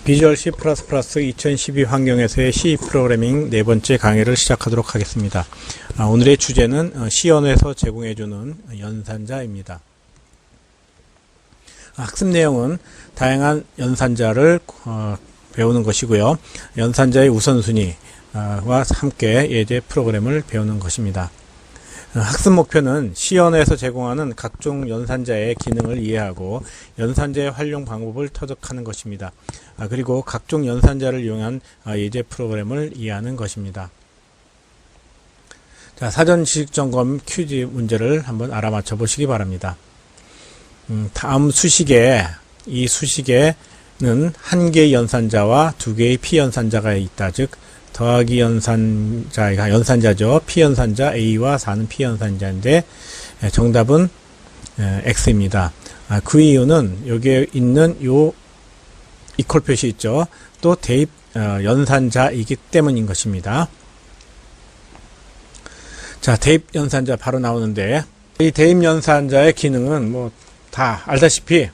비주얼 C++ 2012 환경에서의 C 프로그래밍 네 번째 강의를 시작하도록 하겠습니다. 오늘의 주제는 C 언어에서 제공해주는 연산자입니다. 학습 내용은 다양한 연산자를 배우는 것이고요. 연산자의 우선순위와 함께 예제 프로그램을 배우는 것입니다. 학습 목표는 C 언어에서 제공하는 각종 연산자의 기능을 이해하고 연산자의 활용 방법을 터득하는 것입니다. 그리고 각종 연산자를 이용한 예제 프로그램을 이해하는 것입니다. 자, 사전 지식 점검 퀴즈 문제를 한번 알아맞혀 보시기 바랍니다. 다음 수식에 이 수식에는 한 개의 연산자와 두 개의 피연산자가 있다. 즉 더하기 연산자죠. 피연산자 A와 4는 피연산자인데 정답은 X입니다. 그 이유는 여기에 있는 요 이퀄 표시 있죠. 또 대입 연산자이기 때문인 것입니다. 자, 대입 연산자 바로 나오는데 이 대입 연산자의 기능은 뭐 다 알다시피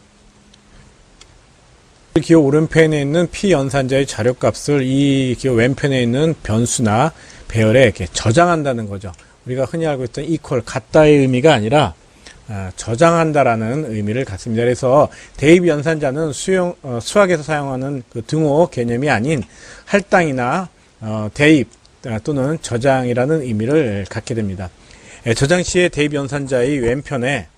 기호 오른편에 있는 피연산자의 자료값을 이 기호 왼편에 있는 변수나 배열에 이렇게 저장한다는 거죠. 우리가 흔히 알고 있던 equal, 같다의 의미가 아니라 저장한다라는 의미를 갖습니다. 그래서 대입 연산자는 수학에서 사용하는 그 등호 개념이 아닌 할당이나 대입 또는 저장이라는 의미를 갖게 됩니다. 저장 시에 대입 연산자의 왼편에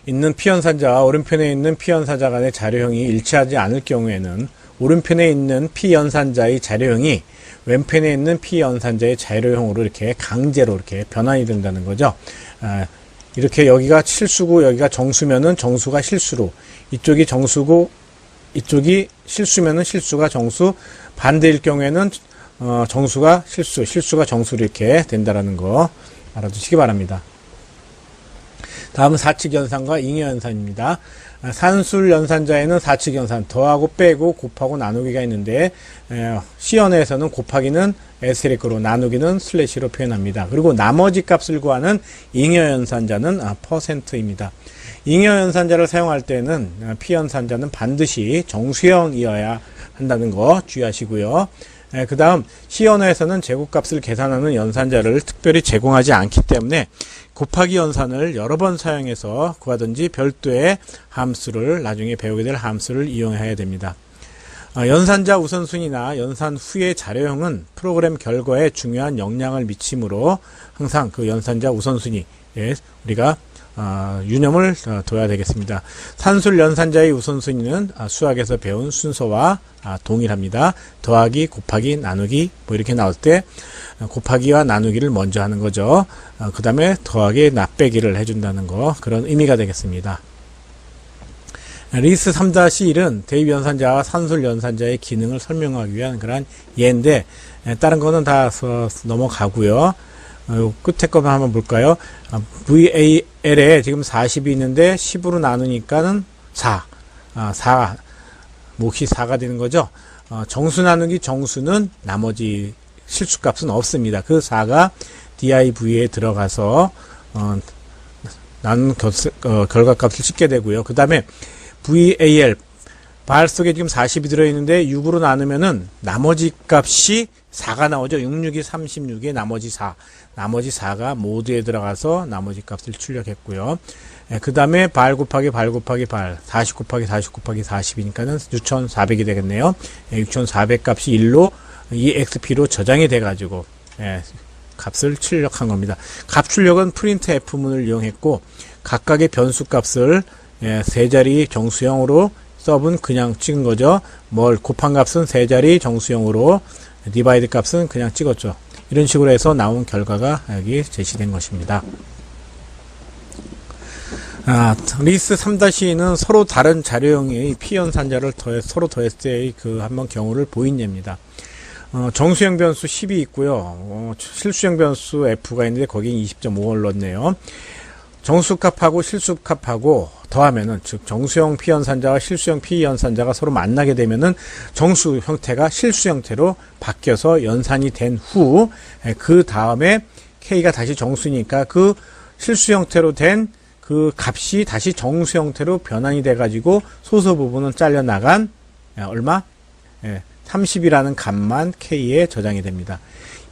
있는 피연산자와 오른편에 있는 피연산자 간의 자료형이 일치하지 않을 경우에는 오른편에 있는 피연산자의 자료형이 왼편에 있는 피연산자의 자료형으로 이렇게 강제로 이렇게 변환이 된다는 거죠. 이렇게 여기가 실수고 여기가 정수면은 정수가 실수로, 이쪽이 정수고 이쪽이 실수면은 실수가 정수, 반대일 경우에는 정수가 실수, 실수가 정수로 이렇게 된다라는 거 알아두시기 바랍니다. 다음은 사칙연산과 잉여연산입니다. 산술 연산자에는 사칙연산, 더하고 빼고 곱하고 나누기가 있는데 C 언어에서는 곱하기는 에스테리크로, 나누기는 슬래시로 표현합니다. 그리고 나머지 값을 구하는 잉여연산자는 %입니다. 잉여연산자를 사용할 때는 피연산자는 반드시 정수형이어야 한다는 거 주의하시고요. 그 다음 C 언어에서는 제곱값을 계산하는 연산자를 특별히 제공하지 않기 때문에 곱하기 연산을 여러 번 사용해서 구하든지 별도의 함수를, 나중에 배우게 될 함수를 이용해야 됩니다. 연산자 우선순위나 연산 후의 자료형은 프로그램 결과에 중요한 영향을 미치므로 항상 그 연산자 우선순위에 우리가 유념을 둬야 되겠습니다. 산술 연산자의 우선순위는 수학에서 배운 순서와 동일합니다. 더하기, 곱하기, 나누기 뭐 이렇게 나올 때 곱하기와 나누기를 먼저 하는 거죠. 그 다음에 더하기, 빼기를 해준다는 거, 그런 의미가 되겠습니다. 리스 3-1은 대입 연산자와 산술 연산자의 기능을 설명하기 위한 그런 예인데 다른 거는 다 넘어가고요. 끝에 것만 한번 볼까요? VAL에 지금 40이 있는데 10으로 나누니까는 4. 4. 몫이 4가 되는 거죠. 정수 나누기 정수는 나머지 실수값은 없습니다. 그 4가 DIV에 들어가서 나눈 결과값을 찍게 되고요. 그 다음에 VAL 발 속에 지금 40이 들어있는데 6으로 나누면은 나머지 값이 4가 나오죠. 6, 6이 36에 나머지 4. 나머지 4가 모두에 들어가서 나머지 값을 출력했고요. 그 다음에 발 곱하기 발 곱하기 발. 40 곱하기 40 곱하기 40이니까는 6400이 되겠네요. 6400 값이 1로 EXP로 저장이 돼가지고 값을 출력한 겁니다. 값 출력은 프린트 F문을 이용했고 각각의 변수 값을 세 자리 정수형으로 서브는 그냥 찍은 거죠. 뭘 곱한 값은 세 자리 정수형으로, 디바이드 값은 그냥 찍었죠. 이런 식으로 해서 나온 결과가 여기 제시된 것입니다. 리스 3-2는 서로 다른 자료형의 피연산자를 서로 더했을 때의 그 한번 경우를 보인 예입니다. 정수형 변수 10이 있고요. 실수형 변수 F가 있는데 거기에 20.5를 넣었네요. 정수값하고 실수값하고 더하면은, 즉 정수형 피연산자와 실수형 피연산자가 서로 만나게 되면은 정수 형태가 실수 형태로 바뀌어서 연산이 된 후 그 다음에 K가 다시 정수니까 그 실수 형태로 된 그 값이 다시 정수 형태로 변환이 돼가지고 소수 부분은 잘려나간 얼마? 30이라는 값만 K에 저장이 됩니다.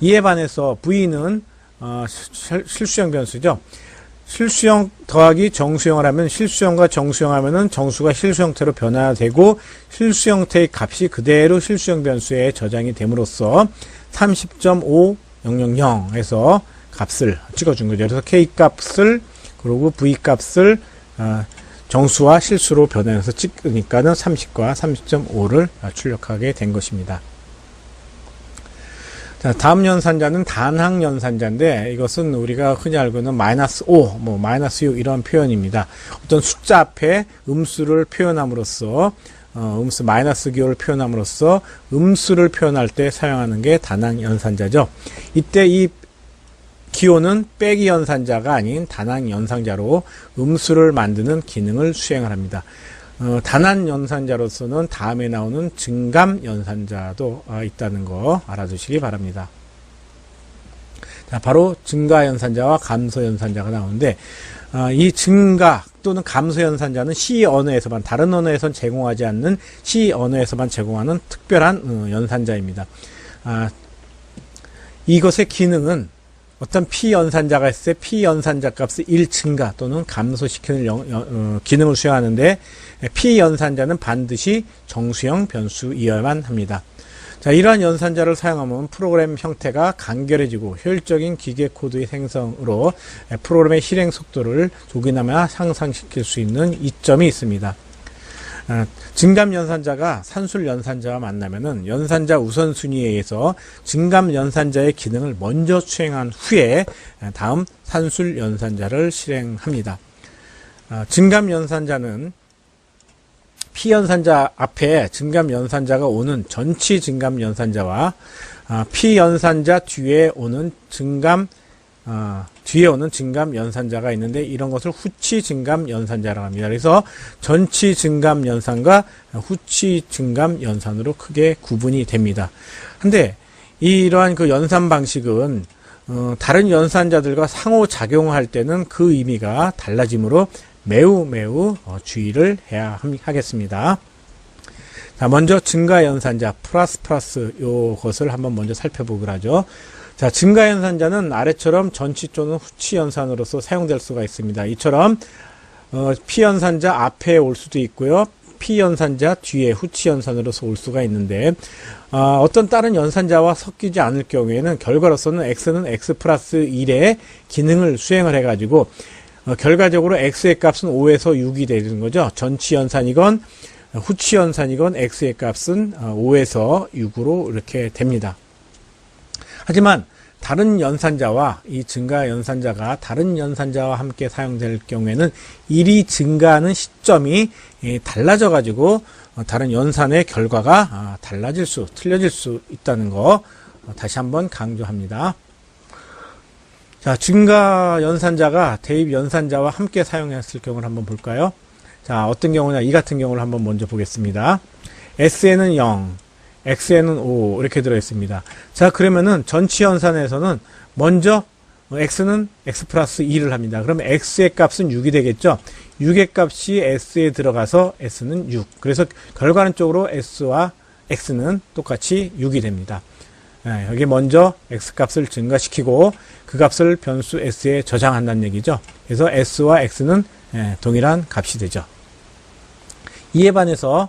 이에 반해서 V는 실수형 변수죠. 실수형 더하기 정수형을 하면 실수형과 정수형 하면은 정수가 실수 형태로 변화되고 실수 형태의 값이 그대로 실수형 변수에 저장이 됨으로써 30.5000에서 값을 찍어준 거죠. 그래서 K 값을 그리고 V 값을 정수와 실수로 변환해서 찍으니까는 30과 30.5를 출력하게 된 것입니다. 자, 다음 연산자는 단항 연산자인데 이것은 우리가 흔히 알고 있는 마이너스 5, 마이너스 6 이런 표현입니다. 어떤 숫자 앞에 음수를 표현함으로써 음수 마이너스 기호를 표현함으로써 음수를 표현할 때 사용하는 게 단항 연산자죠. 이때 이 기호는 빼기 연산자가 아닌 단항 연산자로 음수를 만드는 기능을 수행을 합니다. 단항 연산자로서는 다음에 나오는 증감 연산자도 있다는 거 알아두시기 바랍니다. 자, 바로 증가 연산자와 감소 연산자가 나오는데 이 증가 또는 감소 연산자는 C 언어에서만, 다른 언어에선 제공하지 않는 C 언어에서만 제공하는 특별한 연산자입니다. 이것의 기능은 어떤 P 연산자가 있을 때 P 연산자 값을 1 증가 또는 감소시키는 기능을 수행하는데 P 연산자는 반드시 정수형 변수이어야만 합니다. 자, 이러한 연산자를 사용하면 프로그램 형태가 간결해지고 효율적인 기계 코드의 생성으로 프로그램의 실행 속도를 조금이나마 향상시킬 수 있는 이점이 있습니다. 증감 연산자가 산술 연산자와 만나면은 연산자 우선순위에 의해서 증감 연산자의 기능을 먼저 수행한 후에 다음 산술 연산자를 실행합니다. 증감 연산자는 P 연산자 앞에 증감 연산자가 오는 전치 증감 연산자와 P 연산자 뒤에 오는 증감 연산자가 있는데 이런 것을 후치 증감 연산자라고 합니다. 그래서 전치 증감 연산과 후치 증감 연산으로 크게 구분이 됩니다. 근데 이러한 그 연산 방식은 다른 연산자들과 상호작용할 때는 그 의미가 달라지므로 매우 주의를 해야 하겠습니다. 자, 먼저 증가 연산자 플러스 요것을 한번 먼저 살펴보기로 하죠. 자, 증가 연산자는 아래처럼 전치 또는 후치 연산으로서 사용될 수가 있습니다. 이처럼 P 연산자 앞에 올 수도 있고요. P 연산자 뒤에 후치 연산으로서 올 수가 있는데 어떤 다른 연산자와 섞이지 않을 경우에는 결과로서는 X는 X 플러스 1의 기능을 수행을 해가지고 결과적으로 X의 값은 5에서 6이 되는 거죠. 전치 연산이건 후치 연산이건 X의 값은 5에서 6으로 이렇게 됩니다. 하지만 다른 연산자와 이 증가 연산자가 다른 연산자와 함께 사용될 경우에는 1이 증가하는 시점이 달라져 가지고 다른 연산의 결과가 틀려질 수 있다는 거 다시 한번 강조합니다. 자, 증가 연산자가 대입 연산자와 함께 사용했을 경우를 한번 볼까요? 자, 어떤 경우냐, 이 같은 경우를 한번 먼저 보겠습니다. S에는 0, X에는 5 이렇게 들어있습니다. 자, 그러면은 전치 연산에서는 먼저 X는 X 플러스 2를 합니다. 그러면 X의 값은 6이 되겠죠. 6의 값이 S에 들어가서 S는 6. 그래서 결과론적으로 S와 X는 똑같이 6이 됩니다. 여기 먼저 X 값을 증가시키고 그 값을 변수 S에 저장한다는 얘기죠. 그래서 S와 X는 동일한 값이 되죠. 이에 반해서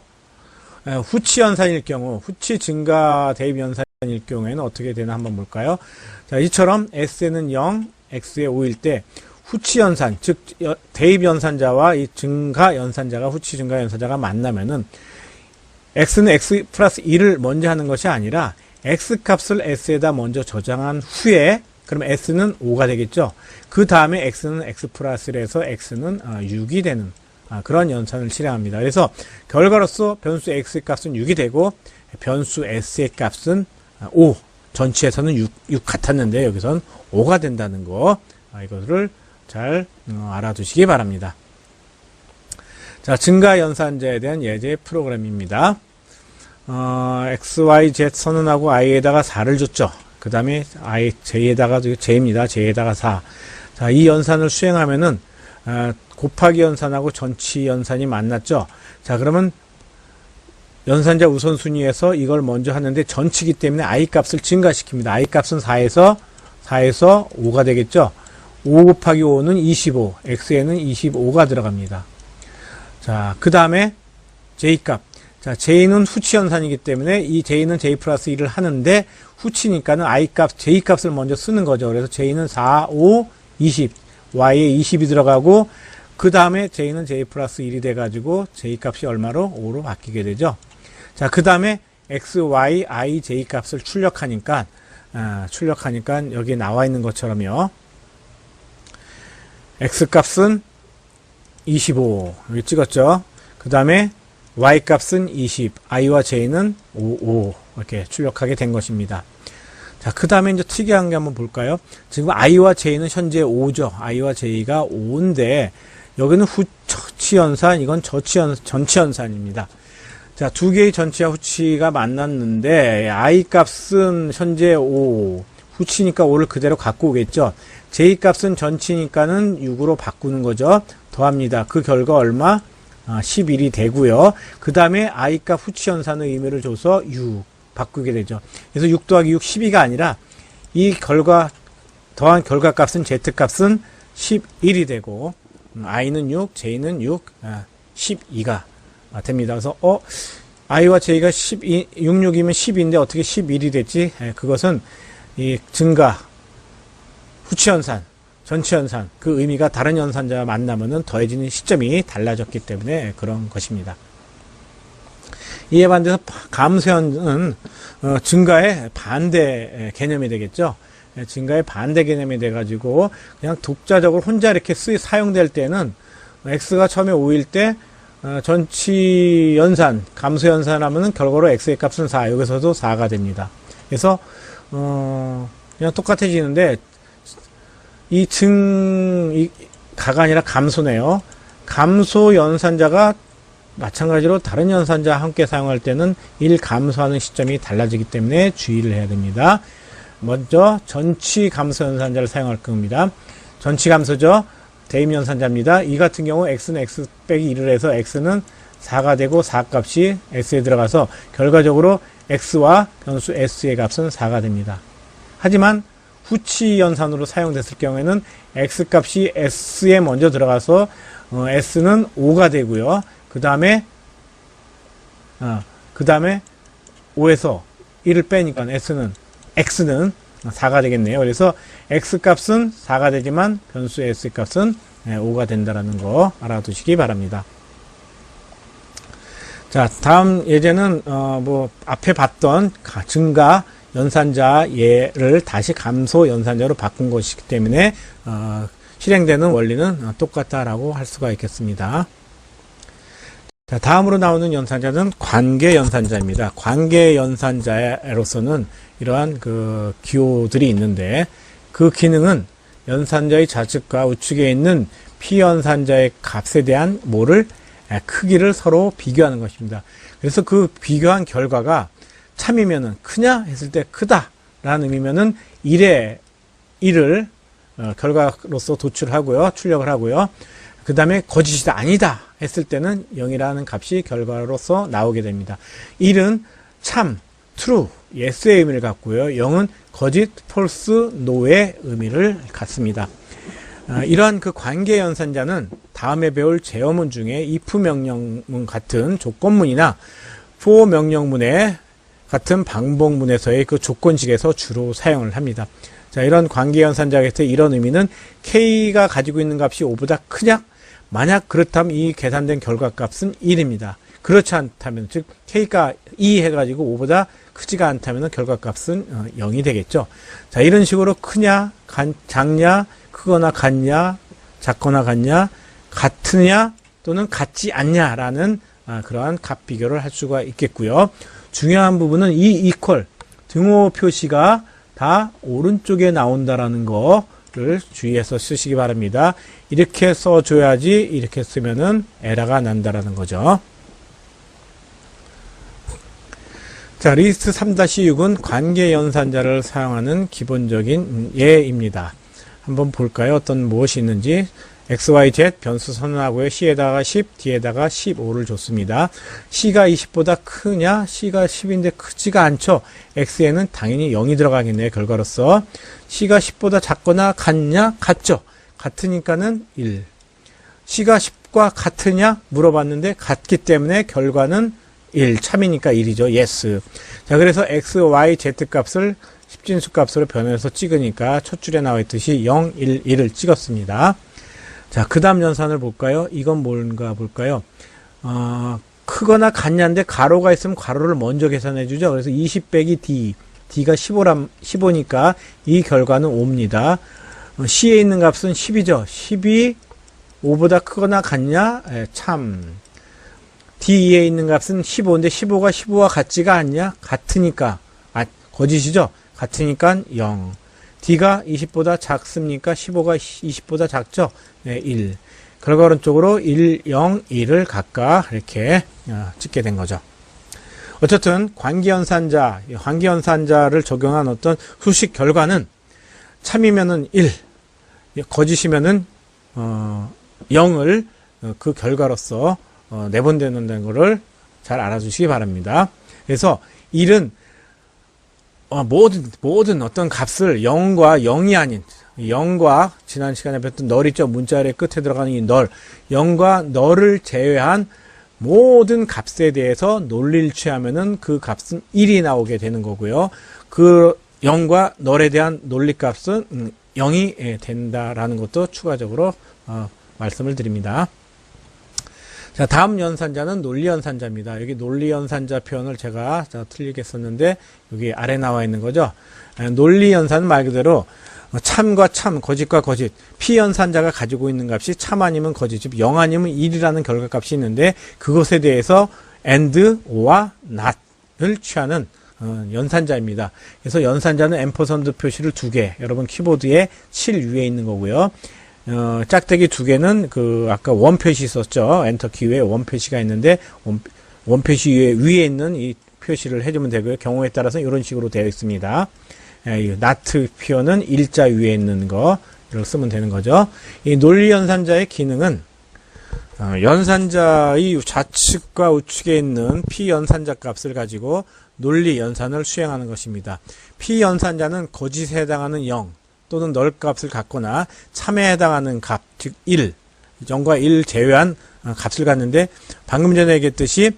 후치 연산일 경우, 후치 증가 대입 연산일 경우에는 어떻게 되나 한번 볼까요? 자, 이처럼 S에는 0, X에 5일 때 후치 연산, 즉 대입 연산자와 이 증가 연산자가 후치 증가 연산자가 만나면은 X는 X 플러스 1을 먼저 하는 것이 아니라 X 값을 S에다 먼저 저장한 후에 그럼 S는 5가 되겠죠. 그 다음에 X는 X 플러스 1에서 X는 6이 되는 그런 연산을 실행합니다. 그래서 결과로서 변수 X의 값은 6이 되고 변수 S의 값은 5, 전치에서는 6 같았는데 여기선 5가 된다는 거, 이것을 잘 알아두시기 바랍니다. 자, 증가 연산자에 대한 예제 프로그램입니다. X, Y, Z 선언하고 I에다가 4를 줬죠. 그 다음에 J에다가 J입니다. J에다가 4. 자, 이 연산을 수행하면은 곱하기 연산하고 전치 연산이 만났죠. 자, 그러면 연산자 우선순위에서 이걸 먼저 하는데 전치기 때문에 I 값을 증가시킵니다. I 값은 4에서 5가 되겠죠. 5 곱하기 5는 25, x에는 25가 들어갑니다. 자, 그 다음에 j 값. 자, j는 후치 연산이기 때문에 이 j는 j 플러스 1을 하는데 후치니까는 I 값, j 값을 먼저 쓰는 거죠. 그래서 j는 4, 5, 20, y에 20이 들어가고 그 다음에 j는 j 플러스 1이 돼가지고 j 값이 얼마로? 5로 바뀌게 되죠. 자, 그 다음에 x, y, i, j 값을 출력하니까 여기 나와 있는 것처럼요. x 값은 25 여기 찍었죠. 그 다음에 y 값은 20, i와 j는 5 이렇게 출력하게 된 것입니다. 자, 그 다음에 이제 특이한 게 한번 볼까요? 지금 i와 j는 현재 5죠. i와 j가 5인데 여기는 후치연산, 이건 전치연산입니다. 자, 두 개의 전치와 후치가 만났는데 I 값은 현재 5, 후치니까 5를 그대로 갖고 오겠죠. J 값은 전치니까는 6으로 바꾸는 거죠. 더합니다. 그 결과 얼마? 11이 되고요. 그 다음에 I 값 후치 연산의 의미를 줘서 6 바꾸게 되죠. 그래서 6 더하기 6, 12가 아니라 이 더한 결과 값은 Z 값은 11이 되고 I는 6, J는 6, 12가 됩니다. 그래서 i와 j가 66이면 10인데 어떻게 11이 됐지? 그것은 이 증가, 후치연산, 전치연산 그 의미가 다른 연산자와 만나면은 더해지는 시점이 달라졌기 때문에 그런 것입니다. 이에 반대해서 감소연은 증가의 반대 개념이 되겠죠. 증가의 반대 개념이 돼가지고 그냥 독자적으로 혼자 이렇게 사용될 때는 x가 처음에 5일 때 전치 연산, 감소 연산하면은 결과로 x의 값은 4, 여기서도 4가 됩니다. 그래서 그냥 똑같아지는데 가가 아니라 감소네요. 감소 연산자가 마찬가지로 다른 연산자와 함께 사용할 때는 1 감소하는 시점이 달라지기 때문에 주의를 해야 됩니다. 먼저 전치 감소 연산자를 사용할 겁니다. 전치 감소죠. 대입 연산자입니다. 이 같은 경우 x는 x 빼기 1을 해서 x는 4가 되고 4 값이 s에 들어가서 결과적으로 x와 변수 s의 값은 4가 됩니다. 하지만 후치 연산으로 사용됐을 경우에는 x 값이 s에 먼저 들어가서 s는 5가 되고요. 그 다음에 5에서 1을 빼니까 x는 4가 되겠네요. 그래서 x 값은 4가 되지만 변수 s 값은 5가 된다라는 거 알아두시기 바랍니다. 자, 다음 예제는 앞에 봤던 증가 연산자 예를 다시 감소 연산자로 바꾼 것이기 때문에 실행되는 원리는 똑같다라고 할 수가 있겠습니다. 자, 다음으로 나오는 연산자는 관계 연산자입니다. 관계 연산자로서는 이러한 그 기호들이 있는데 그 기능은 연산자의 좌측과 우측에 있는 피연산자의 값에 대한 크기를 서로 비교하는 것입니다. 그래서 그 비교한 결과가 참이면은 크냐 했을 때 크다라는 의미면은 1을 결과로서 도출하고요, 출력을 하고요. 그 다음에 거짓이다, 아니다 했을 때는 0이라는 값이 결과로서 나오게 됩니다. 1은 참, true, yes의 의미를 갖고요. 0은 거짓, false, no의 의미를 갖습니다. 이러한 그 관계 연산자는 다음에 배울 제어문 중에 if 명령문 같은 조건문이나 for 명령문의 같은 방법문에서의 그 조건식에서 주로 사용을 합니다. 자, 이런 관계 연산자에서 이런 의미는 k가 가지고 있는 값이 5보다 크냐? 만약 그렇다면 이 계산된 결과값은 1입니다. 그렇지 않다면, 즉 k가 2 해가지고 5보다 크지가 않다면 결과값은 0이 되겠죠. 자, 이런 식으로 크냐, 작냐, 크거나 같냐, 작거나 같냐, 같으냐 또는 같지 않냐라는 그러한 값 비교를 할 수가 있겠고요. 중요한 부분은 이 equal 등호 표시가 다 오른쪽에 나온다라는 거를 주의해서 쓰시기 바랍니다. 이렇게 써줘야지 이렇게 쓰면은 에러가 난다라는 거죠. 자, 리스트 3-6은 관계 연산자를 사용하는 기본적인 예입니다. 한번 볼까요? 무엇이 있는지. XYZ 변수 선언하고요. C에다가 10, D에다가 15를 줬습니다. C가 20보다 크냐? C가 10인데 크지가 않죠. X에는 당연히 0이 들어가겠네요. 결과로서. C가 10보다 작거나 같냐? 같죠. 같으니까는 1. C가 10과 같으냐? 물어봤는데 같기 때문에 결과는 1. 참이니까 1이죠. yes. 자, 그래서 X, Y, Z 값을 10진수 값으로 변해서 찍으니까 첫 줄에 나와 있듯이 0, 1, 1을 찍었습니다. 자, 그 다음 연산을 볼까요? 이건 뭔가 볼까요? 크거나 같냐인데 가로가 있으면 가로를 먼저 계산해 주죠. 그래서 20 빼기 D, D가 15니까 이 결과는 5입니다. C에 있는 값은 10이죠. 10이 5보다 크거나 같냐? 참. D에 있는 값은 15인데 15가 15와 같지가 않냐? 같으니까. 거짓이죠? 같으니까 0. D가 20보다 작습니까? 15가 20보다 작죠? 네, 1. 결과 오른쪽으로 1, 0, 1을 각각 이렇게 찍게 된 거죠. 어쨌든 관계연산자를 적용한 어떤 수식 결과는 참이면은 1, 거짓이면은 0을 그 결과로서 내본다는 것을 잘 알아주시기 바랍니다. 그래서 1은 모든 어떤 값을 0과 0이 아닌 0과 지난 시간에 배웠던 널 있죠. 문자열의 끝에 들어가는 이 널. 0과 널을 제외한 모든 값에 대해서 논리를 취하면은 그 값은 1이 나오게 되는 거고요. 그 0과 널에 대한 논리값은 0이 된다라는 것도 추가적으로 말씀을 드립니다. 자, 다음 연산자는 논리연산자입니다. 여기 논리연산자 표현을 제가 틀리게 썼는데 여기 아래 나와 있는 거죠. 논리연산은 말 그대로 참과 참, 거짓과 거짓, 피연산자가 가지고 있는 값이 참 아니면 거짓, 즉 0 아니면 1이라는 결과값이 있는데 그것에 대해서 and, or와 not을 취하는 연산자입니다. 그래서 연산자는 앰퍼선드 표시를 2개, 여러분 키보드에 7 위에 있는 거고요. 짝대기 2개는 아까 원 표시 있었죠. 엔터 키 위에 원 표시가 있는데, 원 표시 위에 있는 이 표시를 해주면 되고요. 경우에 따라서는 이런 식으로 되어 있습니다. 나트 표현은 일자 위에 있는 거, 이렇게 쓰면 되는 거죠. 이 논리연산자의 기능은, 연산자의 좌측과 우측에 있는 피연산자 값을 가지고 논리연산을 수행하는 것입니다. 피연산자는 거짓에 해당하는 0, 또는 널 값을 갖거나 참에 해당하는 값, 즉 1, 0과 1 제외한 값을 갖는데 방금 전에 얘기했듯이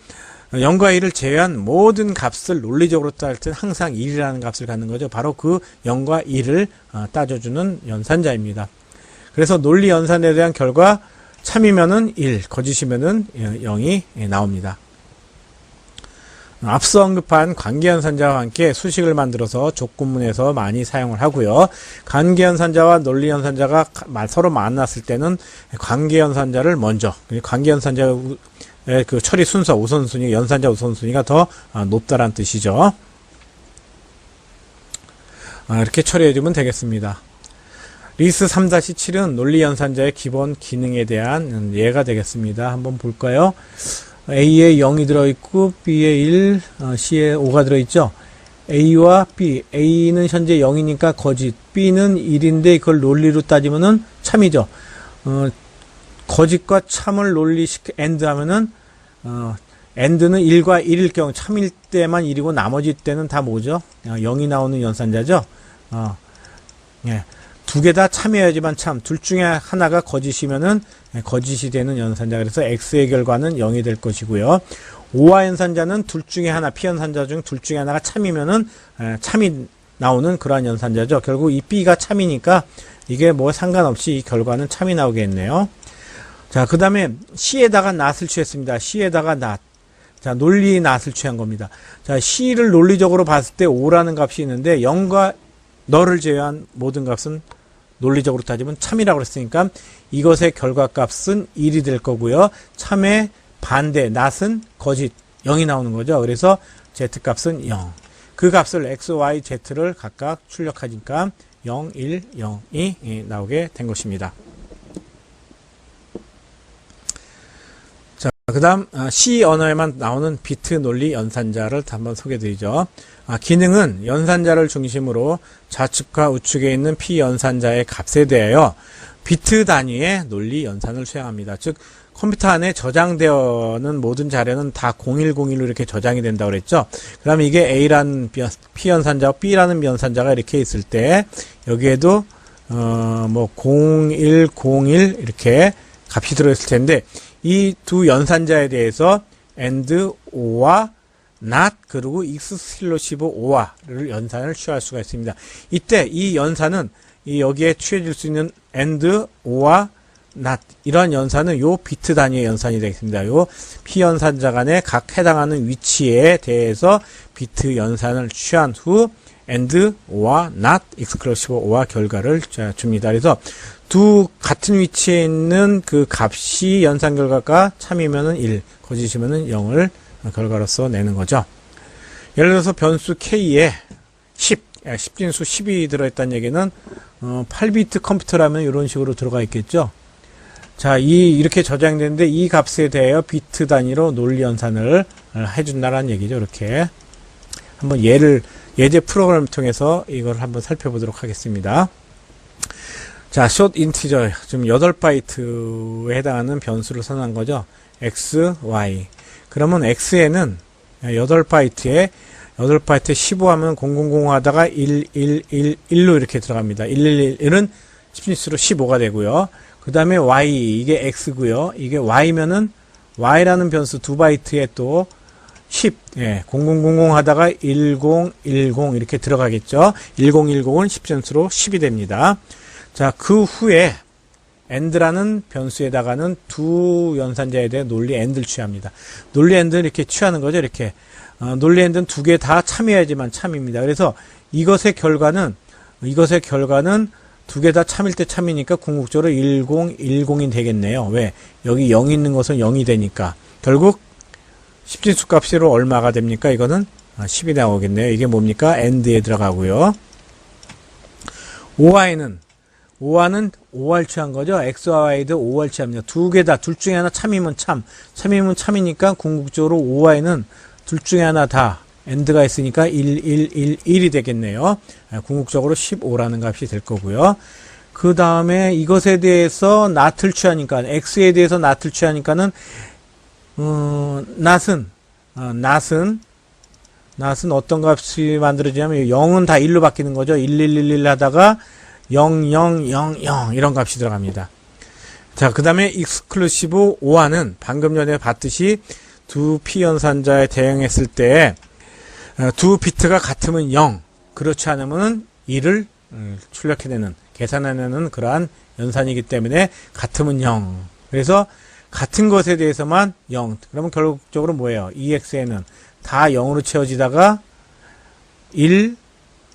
0과 1을 제외한 모든 값을 논리적으로 따질 때는 항상 1이라는 값을 갖는 거죠. 바로 그 0과 1을 따져주는 연산자입니다. 그래서 논리 연산에 대한 결과 참이면은 1, 거짓이면은 0이 나옵니다. 앞서 언급한 관계연산자와 함께 수식을 만들어서 조건문에서 많이 사용을 하고요. 관계연산자와 논리연산자가 서로 만났을 때는 관계연산자를 먼저, 관계연산자의 그 처리 순서, 우선순위, 연산자 우선순위가 더 높다란 뜻이죠. 이렇게 처리해주면 되겠습니다. 리스 3-7은 논리연산자의 기본 기능에 대한 예가 되겠습니다. 한번 볼까요? A에 0이 들어있고 B에 1, C에 5가 들어있죠. A와 B, A는 현재 0이니까 거짓, B는 1인데 그걸 논리로 따지면은 참이죠. 거짓과 참을 AND 하면은 AND는 1과 1일 경우 참일 때만 1이고 나머지 때는 다 뭐죠? 0이 나오는 연산자죠. 예. 두 개 다 참여해야지만 참, 둘 중에 하나가 거짓이면은 거짓이 되는 연산자. 그래서 X의 결과는 0이 될 것이고요. O와 연산자는 둘 중에 하나, 피연산자 중 둘 중에 하나가 참이면은 참이 나오는 그러한 연산자죠. 결국 이 B가 참이니까 이게 뭐 상관없이 이 결과는 참이 나오겠네요. 자, 그 다음에 C에다가 not을 취했습니다. C에다가 not. 자, 논리 not을 취한 겁니다. 자, C를 논리적으로 봤을 때 5라는 값이 있는데 0과 너를 제외한 모든 값은 논리적으로 따지면 참이라고 했으니까 이것의 결과값은 1이 될 거고요. 참의 반대, not은 거짓, 0이 나오는 거죠. 그래서 z값은 0. 그 값을 x, y, z를 각각 출력하니까 0, 1, 0이 나오게 된 것입니다. 자, 그 다음 C 언어에만 나오는 비트 논리 연산자를 한번 소개해드리죠. 기능은 연산자를 중심으로 좌측과 우측에 있는 피연산자의 값에 대하여 비트 단위의 논리 연산을 수행합니다. 즉 컴퓨터 안에 저장되어는 모든 자료는 다 0101로 이렇게 저장이 된다고 그랬죠. 그다음에 이게 A라는 P 연산자와 B라는 연산자가 이렇게 있을 때 여기에도 뭐 0101 이렇게 값이 들어있을 텐데 이 두 연산자에 대해서 AND, OR와 NOT 그리고 익스클루시브 OR를 연산을 취할 수가 있습니다. 이때 이 연산은 이 여기에 취해질 수 있는 AND, OR, NOT 이러한 연산은 요 비트 단위의 연산이 되겠습니다. 요 P 연산자 간의 각 해당하는 위치에 대해서 비트 연산을 취한 후 AND, OR, NOT, exclusive OR 결과를 줍니다. 그래서 두 같은 위치에 있는 그 값이 연산 결과가 참이면은 1, 거짓이면은 0을 결과로서 내는 거죠. 예를 들어서 변수 K에 10진수 10이 들어있다는 얘기는 8비트 컴퓨터라면 이런 식으로 들어가 있겠죠. 자, 이렇게 저장되는데 이 값에 대하여 비트 단위로 논리 연산을 해준다는 얘기죠. 이렇게 한번 예제 프로그램을 통해서 이걸 한번 살펴보도록 하겠습니다. 자, 숏 인티저 지금 8바이트에 해당하는 변수를 선언한 거죠. x, y. 그러면 x에는 8바이트에 15 하면 000 하다가 1111로 이렇게 들어갑니다. 111은 10진수로 15가 되고요. 그 다음에 y, 이게 x고요. 이게 y면은 y라는 변수 2바이트에 또 10, 0000 하다가 1010 이렇게 들어가겠죠. 1010은 10진수로 10이 됩니다. 자, 그 후에 AND라는 변수에다가는 두 연산자에 대해 논리 AND를 취합니다. 논리 AND를 이렇게 취하는 거죠. 이렇게 논리 AND는 두 개 다 참여해야지만 참입니다. 그래서 이것의 결과는 두 개 다 참일 때 참이니까 궁극적으로 1010이 되겠네요. 왜? 여기 0이 있는 것은 0이 되니까. 결국 10진수 값으로 얼마가 됩니까? 이거는 10이 나오겠네요. 이게 뭡니까? AND에 들어가고요. OR는 OR 취한 거죠. X와 Y도 OR 취합니다. 두 개 다, 둘 중에 하나 참이면 참이면 참이니까 궁극적으로 OR는 둘 중에 하나 다 AND가 있으니까 1111이 되겠네요. 궁극적으로 15라는 값이 될 거고요. 그 다음에 이것에 대해서 not을 취하니까, X에 대해서 not을 취하니까는, not은 어떤 값이 만들어지냐면 0은 다 1로 바뀌는 거죠. 1111 하다가 0000 이런 값이 들어갑니다. 자, 그 다음에 exclusive OR는 방금 전에 봤듯이 두 P 연산자에 대응했을 때 두 비트가 같으면 0, 그렇지 않으면 1을 출력해내는, 계산해내는 그러한 연산이기 때문에 같으면 0. 그래서 같은 것에 대해서만 0. 그러면 결국적으로 뭐예요? EX에는 다 0으로 채워지다가 1,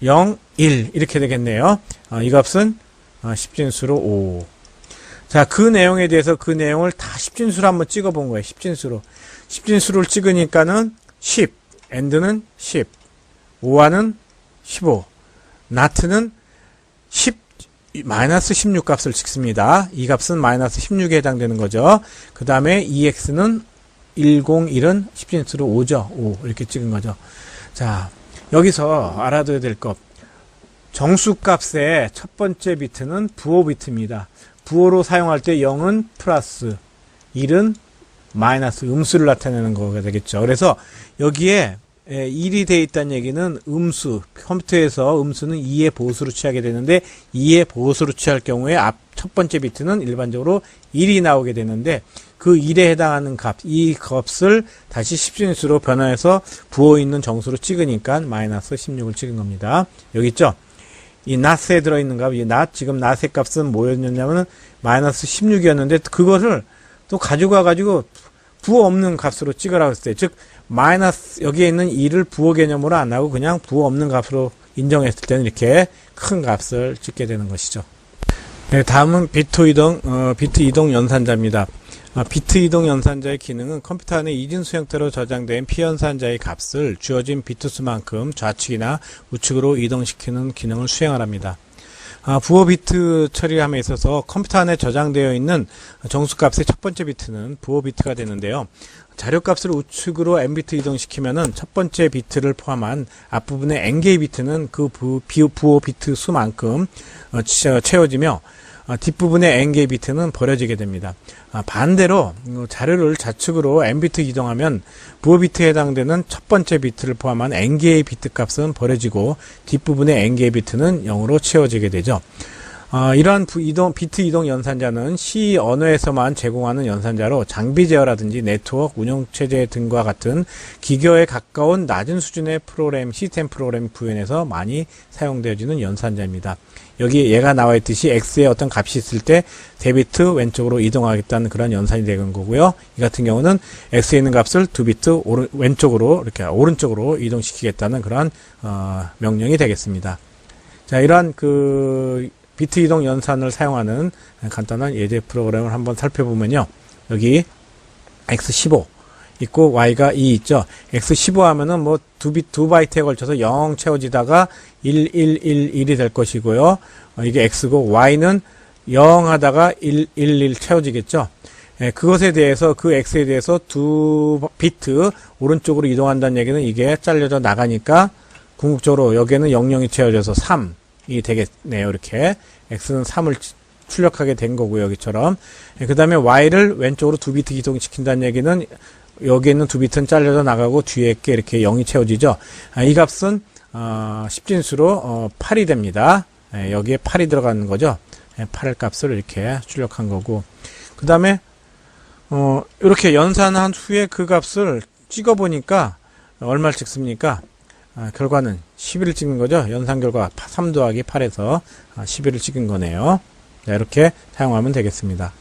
0, 1 이렇게 되겠네요. 이 값은 10진수로 5. 자, 그 내용에 대해서 그 내용을 다 10진수로 한번 찍어 본 거예요. 10진수를 찍으니까는 10, AND는 10, OR는 15, NOT는 10, 마이너스 16 값을 찍습니다. 이 값은 마이너스 16에 해당되는 거죠. 그 다음에 EX는 101은 10진수로 5죠. 5 이렇게 찍은 거죠. 자, 여기서 알아둬야 될 것, 정수값의 첫 번째 비트는 부호 비트입니다. 부호로 사용할 때 0은 플러스, 1은 마이너스, 음수를 나타내는 거가 되겠죠. 그래서 여기에 1이 되어 있다는 얘기는 음수, 컴퓨터에서 음수는 2의 보수로 취하게 되는데 2의 보수로 취할 경우에 첫 번째 비트는 일반적으로 1이 나오게 되는데 그 1에 해당하는 값, 이 값을 다시 10진수로 변화해서 부호에 있는 정수로 찍으니까 마이너스 16을 찍은 겁니다. 여기 있죠? 이 not에 들어있는 값, 이 not, 지금 not의 값은 뭐였냐면은 마이너스 16이었는데 그것을 또 가지고 와가지고 부호 없는 값으로 찍으라고 했을 때, 즉 마이너스 여기에 있는 2를 부호 개념으로 안 하고 그냥 부호 없는 값으로 인정했을 때는 이렇게 큰 값을 찍게 되는 것이죠. 네, 다음은 비트 이동 연산자입니다. 비트 이동 연산자의 기능은 컴퓨터 안에 이진수 형태로 저장된 P 연산자의 값을 주어진 비트 수만큼 좌측이나 우측으로 이동시키는 기능을 수행하랍니다. 부호 비트 처리함에 있어서 컴퓨터 안에 저장되어 있는 정수값의 첫 번째 비트는 부호 비트가 되는데요. 자료값을 우측으로 n비트 이동시키면은 첫 번째 비트를 포함한 앞부분의 n개의 비트는 그 부호 비트 수만큼 채워지며 뒷부분의 N개 비트는 버려지게 됩니다. 반대로 자료를 좌측으로 N비트 이동하면 부호 비트에 해당되는 첫 번째 비트를 포함한 N개의 비트 값은 버려지고 뒷부분의 N개의 비트는 0으로 채워지게 되죠. 이러한 비트 이동 연산자는 C 언어에서만 제공하는 연산자로 장비 제어라든지 네트워크 운영체제 등과 같은 기교에 가까운 낮은 수준의 시스템 프로그램 구현에서 많이 사용되어지는 연산자입니다. 여기 얘가 나와 있듯이 X에 어떤 값이 있을 때 대비트 왼쪽으로 이동하겠다는 그런 연산이 되는 거고요. 이 같은 경우는 X에 있는 값을 2비트 왼쪽으로 이렇게 오른쪽으로 이동시키겠다는 그런 명령이 되겠습니다. 자, 이러한 비트 이동 연산을 사용하는 간단한 예제 프로그램을 한번 살펴보면요. 여기 X15 있고 Y가 2 있죠. X15 하면은 뭐 두 바이트에 걸쳐서 0 채워지다가 1111이 될 것이고요. 이게 X고 Y는 0 하다가 111 채워지겠죠. 그것에 대해서 그 X에 대해서 2비트 오른쪽으로 이동한다는 얘기는 이게 잘려져 나가니까 궁극적으로 여기에는 00이 채워져서 3이 되겠네요. 이렇게 X는 3을 출력하게 된 거고요. 여기처럼. 그 다음에 Y를 왼쪽으로 2비트 이동시킨다는 얘기는 여기에 있는 2비트는 잘려져 나가고 뒤에 게 이렇게 0이 채워지죠. 이 값은 10진수로 8이 됩니다. 여기에 8이 들어가는 거죠. 8의 값을 이렇게 출력한 거고, 그 다음에 이렇게 연산한 후에 그 값을 찍어 보니까 얼마를 찍습니까? 결과는 11을 찍는 거죠. 연산 결과 3 더하기 8에서 11을 찍은 거네요. 자, 이렇게 사용하면 되겠습니다.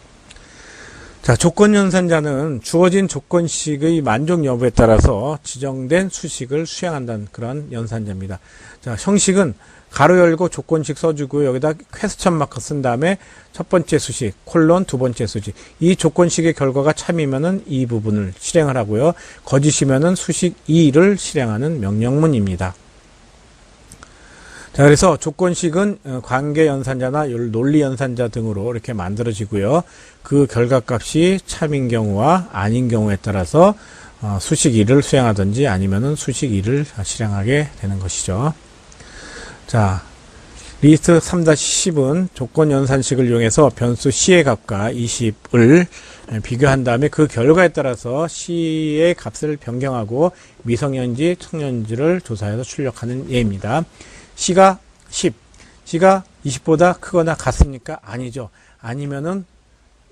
자, 조건 연산자는 주어진 조건식의 만족 여부에 따라서 지정된 수식을 수행한다는 그런 연산자입니다. 자, 형식은 가로 열고 조건식 써주고 여기다 퀘스천 마크 쓴 다음에 첫 번째 수식, 콜론 두 번째 수식. 이 조건식의 결과가 참이면은 이 부분을 실행을 하고요. 거짓이면은 수식 2를 실행하는 명령문입니다. 자, 그래서 조건식은 관계 연산자나 논리 연산자 등으로 이렇게 만들어지고요. 그 결과값이 참인 경우와 아닌 경우에 따라서 수식 1을 수행하든지 아니면은 수식 2를 실행하게 되는 것이죠. 자, 리스트 3-10은 조건 연산식을 이용해서 변수 C의 값과 20을 비교한 다음에 그 결과에 따라서 C의 값을 변경하고 미성년지, 청년지를 조사해서 출력하는 예입니다. C가 10, C가 20보다 크거나 같습니까? 아니죠. 아니면은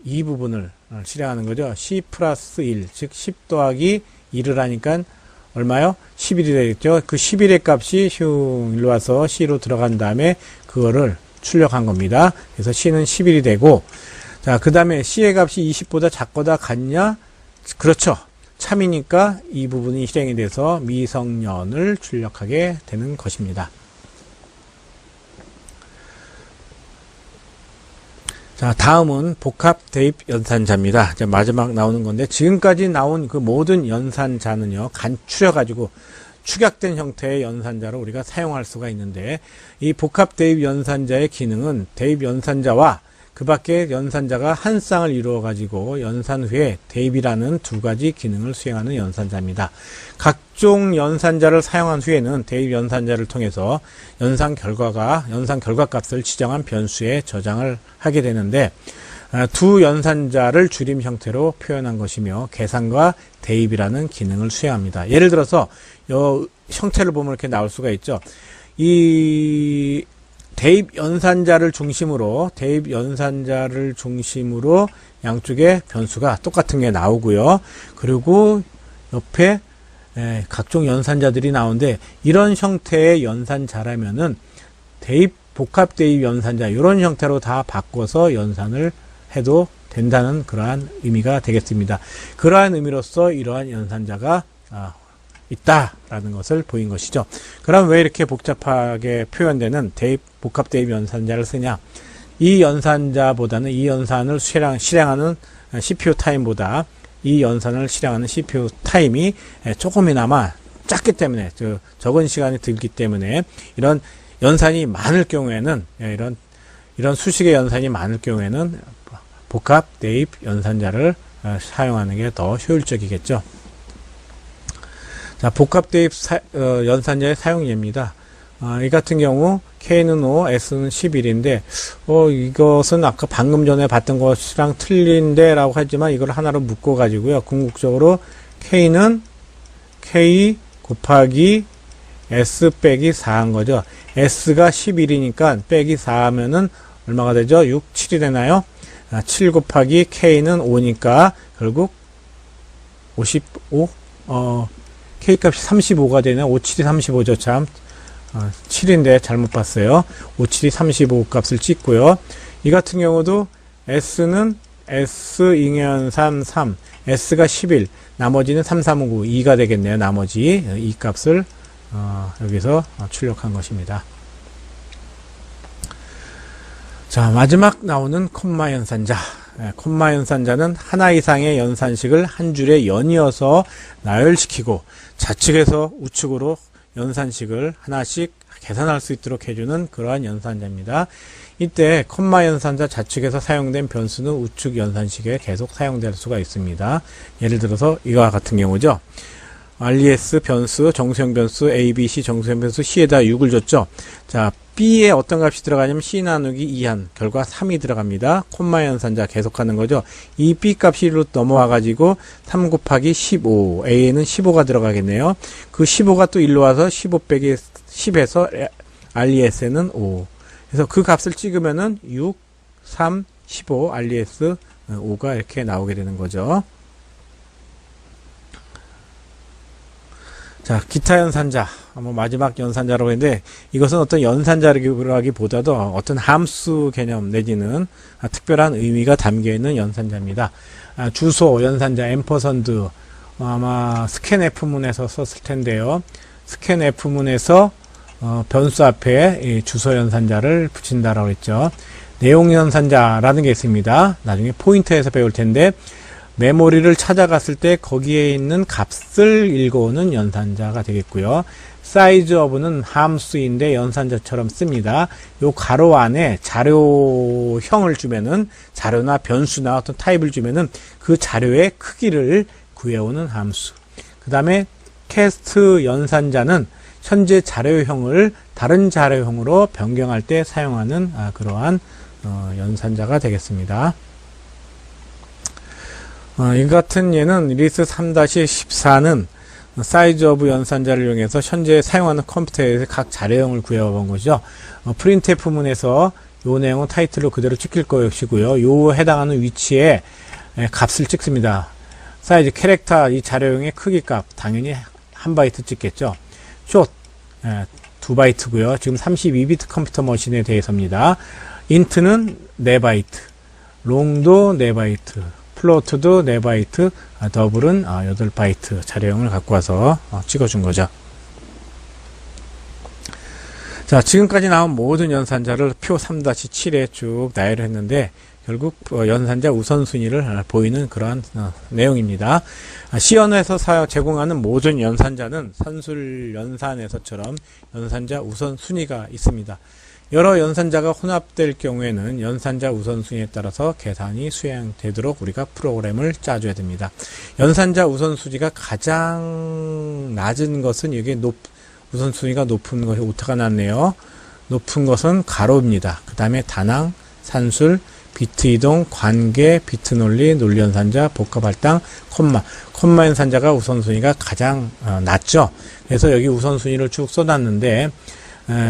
이 부분을 실행하는 거죠. C 플러스 1, 즉 10 더하기 1을 하니까 얼마요? 11이 되겠죠. 그 11의 값이 일로 와서 C로 들어간 다음에 그거를 출력한 겁니다. 그래서 C는 11이 되고, 자, 그 다음에 C의 값이 20보다 작거나 같냐? 그렇죠. 참이니까 이 부분이 실행이 돼서 미성년을 출력하게 되는 것입니다. 자, 다음은 복합 대입 연산자입니다. 이제 마지막 나오는 건데, 지금까지 나온 그 모든 연산자는요, 간추려가지고 축약된 형태의 연산자로 우리가 사용할 수가 있는데, 이 복합 대입 연산자의 기능은 대입 연산자와 그 밖에 연산자가 한 쌍을 이루어 가지고 연산 후에 대입이라는 두 가지 기능을 수행하는 연산자입니다. 각종 연산자를 사용한 후에는 대입 연산자를 통해서 연산 결과 값을 지정한 변수에 저장을 하게 되는데, 두 연산자를 줄임 형태로 표현한 것이며 계산과 대입이라는 기능을 수행합니다. 예를 들어서 이 형태를 보면 이렇게 나올 수가 있죠. 이 대입 연산자를 중심으로 양쪽에 변수가 똑같은 게 나오고요. 그리고 옆에 각종 연산자들이 나오는데, 이런 형태의 연산자라면은 복합 대입 연산자 이런 형태로 다 바꿔서 연산을 해도 된다는 그러한 의미가 되겠습니다. 그러한 의미로서 이러한 연산자가 있다라는 것을 보인 것이죠. 그럼 왜 이렇게 복잡하게 표현되는 복합 대입 연산자를 쓰냐? 이 연산자보다는 이 연산을 실행하는 CPU 타임보다 이 연산을 실행하는 CPU 타임이 조금이나마 작기 때문에, 적은 시간이 들기 때문에 이런 연산이 많을 경우에는, 이런 수식의 연산이 많을 경우에는 복합 대입 연산자를 사용하는 게 더 효율적이겠죠. 자, 복합 대입 연산자의 사용 예입니다. 이 같은 경우 K는 5, S는 11인데 이것은 아까 방금 전에 봤던 것이랑 틀린데 라고 하지만 이걸 하나로 묶어 가지고요. 궁극적으로 K는 K 곱하기 S 빼기 4한 거죠. S가 11이니까 빼기 4 하면은 얼마가 되죠? 6, 7이 되나요? 7 곱하기 K는 5니까 결국 55, K 값이 35가 되네요. 5, 7이 35죠. 참. 7인데 잘못 봤어요. 5, 7이 35 값을 찍고요. 이 같은 경우도 S는 S 잉여한 3, S가 11, 나머지는 3, 3, 5, 9, 2가 되겠네요. 나머지 이 값을 여기서 출력한 것입니다. 자, 마지막 나오는 콤마 연산자. 콤마 연산자는 하나 이상의 연산식을 한 줄에 연이어서 나열시키고 좌측에서 우측으로 연산식을 하나씩 계산할 수 있도록 해주는 그러한 연산자입니다. 이때 콤마 연산자 좌측에서 사용된 변수는 우측 연산식에 계속 사용될 수가 있습니다. 예를 들어서 이와 같은 경우죠. RES 변수, 정수형 변수, A, B, C 정수형 변수 C에다 6을 줬죠. 자, B에 어떤 값이 들어가냐면 C 나누기 2한 결과 3이 들어갑니다. 콤마 연산자 계속하는 거죠. 이 B 값으로 넘어와 가지고 3 곱하기 15, A에는 15가 들어가겠네요. 그 15가 또 일로 와서 15 빼기 10에서 RES에는 5. 그래서 그 값을 찍으면은 6, 3, 15, RES 5가 이렇게 나오게 되는 거죠. 자, 기타 연산자, 마지막 연산자라고 했는데 이것은 어떤 연산자라기보다도 어떤 함수 개념 내지는 특별한 의미가 담겨있는 연산자입니다. 주소 연산자 앰퍼선드 아마 스캔F문에서 썼을 텐데요. 스캔F문에서 변수 앞에 이 주소 연산자를 붙인다라고 했죠. 내용 연산자라는 게 있습니다. 나중에 포인터에서 배울 텐데 메모리를 찾아갔을 때 거기에 있는 값을 읽어오는 연산자가 되겠고요. 사이즈 오브는 함수인데 연산자처럼 씁니다. 요 가로 안에 자료형을 주면은 자료나 변수나 어떤 타입을 주면은 그 자료의 크기를 구해오는 함수. 그 다음에 캐스트 연산자는 현재 자료형을 다른 자료형으로 변경할 때 사용하는 그러한 연산자가 되겠습니다. 이 같은 예는 리스 3-14는 사이즈 오브 연산자를 이용해서 현재 사용하는 컴퓨터에서 각 자료형을 구해본 거죠. 프린트F문에서 요 내용은 타이틀로 그대로 찍힐 것이고요. 요 해당하는 위치에 값을 찍습니다. 사이즈 캐릭터 이 자료형의 크기 값 당연히 1바이트 찍겠죠. 숏 2바이트고요. 지금 32비트 컴퓨터 머신에 대해서입니다. 인트는 4바이트, 롱도 4바이트, 플로트도 4바이트, 더블은 8바이트 자료형을 갖고 와서 찍어준 거죠. 자, 지금까지 나온 모든 연산자를 표 3-7에 쭉 나열했는데 결국 연산자 우선순위를 보이는 그러한 내용입니다. C언어에서 제공하는 모든 연산자는 산술 연산에서처럼 연산자 우선순위가 있습니다. 여러 연산자가 혼합될 경우에는 연산자 우선순위에 따라서 계산이 수행되도록 우리가 프로그램을 짜줘야 됩니다. 연산자 우선순위가 가장 낮은 것은 여기 우선순위가 높은 것이 오타가 났네요. 높은 것은 가로입니다. 그 다음에 단항, 산술, 비트 이동, 관계, 비트 논리, 논리 연산자, 복합 할당, 콤마 연산자가 우선순위가 가장 낮죠. 그래서 여기 우선순위를 쭉 써놨는데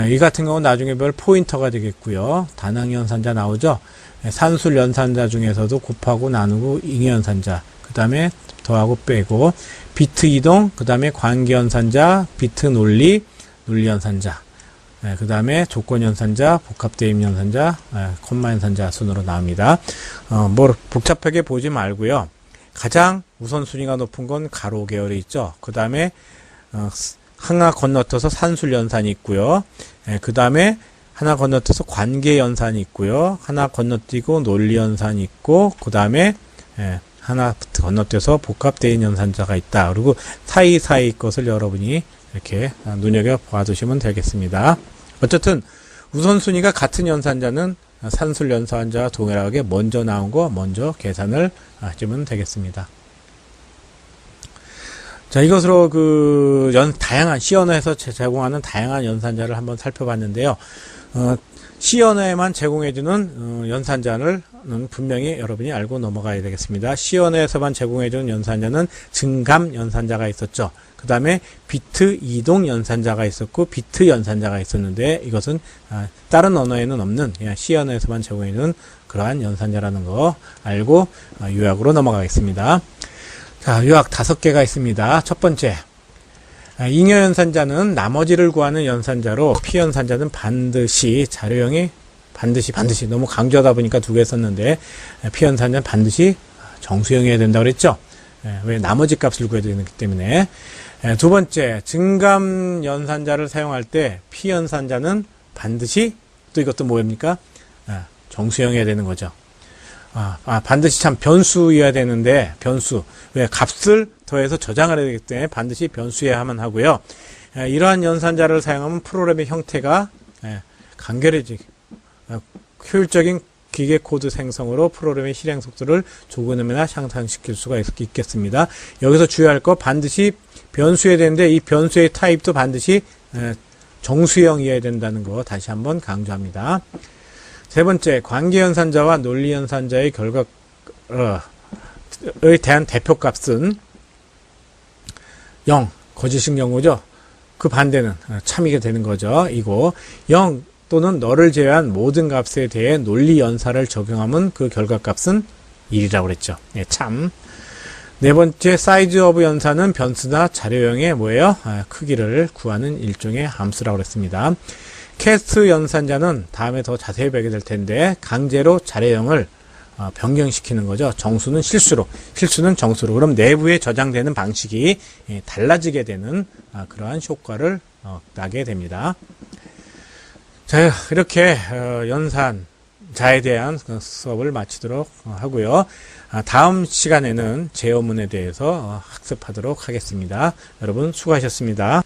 이 같은 경우는 나중에 별 포인터가 되겠고요. 단항 연산자 나오죠. 산술 연산자 중에서도 곱하고 나누고 잉여 연산자, 그 다음에 더하고 빼고, 비트 이동, 그 다음에 관계 연산자, 비트 논리, 논리 연산자, 그 다음에 조건 연산자, 복합 대입 연산자, 콤마 연산자 순으로 나옵니다. 뭐 복잡하게 보지 말고요. 가장 우선순위가 높은 건 가로 계열이 있죠. 그 다음에 하나 건너뛰어서 산술 연산이 있고요. 그 다음에 하나 건너뛰어서 관계 연산이 있고요. 하나 건너뛰고 논리 연산이 있고, 그 다음에 하나 건너뛰어서 복합 대인 연산자가 있다. 그리고 사이사이 것을 여러분이 이렇게 눈여겨 봐두시면 되겠습니다. 어쨌든 우선순위가 같은 연산자는 산술 연산자와 동일하게 먼저 나온 거 먼저 계산을 하시면 되겠습니다. 자, 이것으로 다양한 C 언어에서 제공하는 다양한 연산자를 한번 살펴봤는데요. C 언어에만 제공해주는 연산자는 분명히 여러분이 알고 넘어가야 되겠습니다. C 언어에서만 제공해주는 연산자는 증감 연산자가 있었죠. 그 다음에 비트 이동 연산자가 있었고 비트 연산자가 있었는데 이것은 다른 언어에는 없는 그냥 C 언어에서만 제공해주는 그러한 연산자라는 거 알고 요약으로 넘어가겠습니다. 자, 요약 5개가 있습니다. 첫 번째, 잉여 연산자는 나머지를 구하는 연산자로 P 연산자는 반드시 자료형이 반드시 너무 강조하다 보니까 2개 썼는데 P 연산자는 반드시 정수형이어야 된다고 그랬죠. 왜 나머지 값을 구해야 되기 때문에. 두 번째, 증감 연산자를 사용할 때 P 연산자는 반드시 또 이것도 뭐입니까? 정수형이어야 되는 거죠. 반드시 참 변수여야 되는데 변수 왜 값을 더해서 저장을 해야 되기 때문에 반드시 변수여야만 하고요. 이러한 연산자를 사용하면 프로그램의 형태가 간결해지고 효율적인 기계 코드 생성으로 프로그램의 실행 속도를 조금이나 향상시킬 수가 있겠습니다. 여기서 주의할 거 반드시 변수여야 되는데 이 변수의 타입도 반드시 정수형이어야 된다는 거 다시 한번 강조합니다. 세 번째, 관계연산자와 논리연산자의 결과에 대한 대표값은 0, 거짓식 경우죠. 그 반대는 참이게 되는 거죠. 이거 0 또는 너를 제외한 모든 값에 대해 논리연산을 적용하면 그 결과값은 1이라고 그랬죠. 참. 네 번째, 사이즈 오브 연산은 변수나 자료형의 뭐예요? 크기를 구하는 일종의 함수라고 그랬습니다. 캐스트 연산자는 다음에 더 자세히 배우게 될 텐데 강제로 자료형을 변경시키는 거죠. 정수는 실수는 정수로. 그럼 내부에 저장되는 방식이 달라지게 되는 그러한 효과를 나게 됩니다. 자, 이렇게 연산자에 대한 수업을 마치도록 하고요. 다음 시간에는 제어문에 대해서 학습하도록 하겠습니다. 여러분 수고하셨습니다.